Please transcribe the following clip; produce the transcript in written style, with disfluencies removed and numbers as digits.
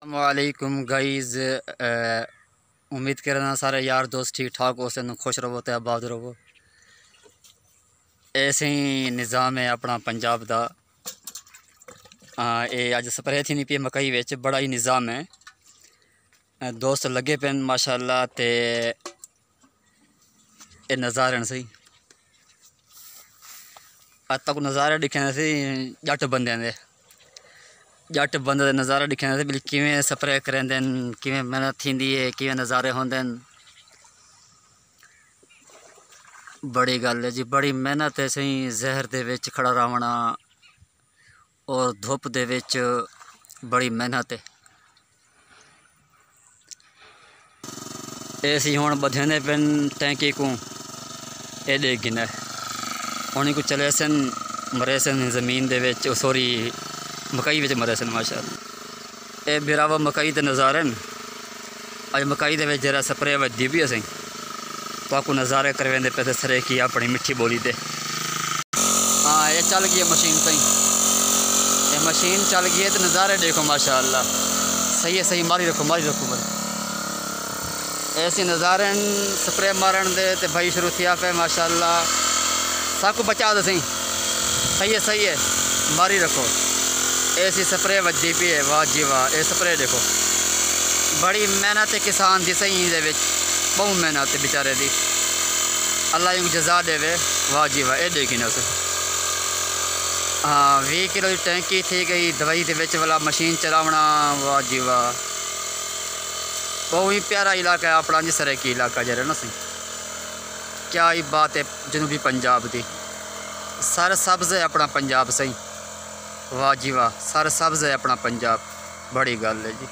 वालेकुम गाइज़, उम्मीद करना सारे यार दोस्त ठीक ठाक हो सन, खुश रहो तो आबाद रहो। ऐसे ही निज़ाम है अपना पंजाब दा। ये अज स्प्रे थी नहीं पी मकई विच, बड़ा ही निज़ाम है। दोस्त लगे पे माशाअल्लाह। ते ये नज़ारे सही अज तक नज़ारे दिखे सी जट बंदे दे। जट बंदे नज़ारे दिखे थे बिल किवें स्प्रे करेंदे, किवें मेहनत थींदी है, किवें नज़ारे होंदे। बड़ी गल है जी, बड़ी मेहनत है सही। जहर दे विच खड़ा रहना और धुप दे विच बड़ी मेहनत है। ऐसी हुण बधेंदे पेन टैंकी को ये दे गिने उन्हीं को चले सन मरे सन ज़मीन दे विच, सॉरी मकई विच मरे सन माशाअल्लाह। ये बिरावा मकई के नज़ारे न। अज मकई दे विच जरा स्प्रे वजदी भी असें तो आपको नज़ारे करवेंदे पे सरे की अपनी मिठी बोली दे। हाँ, ये चल गई है मशीन सही। ये मशीन चल गई है तो नज़ारे देखो माशाअल्लाह। सही है, सही मारी रखो बस। ऐसे नज़ारे स्प्रे मारन दे ते भाई शुरू थिया पे माशाअल्लाह। सब को बचा दे सही। सही है मारी रखो। ऐसी स्प्रे वजदी पी है, वाह जी वाह। ये स्प्रे देखो, बड़ी मेहनत है किसान की सही दे विच, बहुत मेहनत है बेचारे दी। अल्लाह इनको जजा देवे, वाह जी वाह। ये देखी ना उसे। हाँ, 20 किलो की टैंकी थी गई दवाई के विच वाला मशीन चलावना, वाह जी वाह। बहुत ही प्यारा इलाका है अपना जिस तरह की इलाका जरा ना सही। क्या ही बात है जनूबी पंजाब की। सर सब्ज़ है अपना पंजाब सही, वाह जी वाह। सर सब्ज़ है अपना पंजाब, बड़ी गल है जी।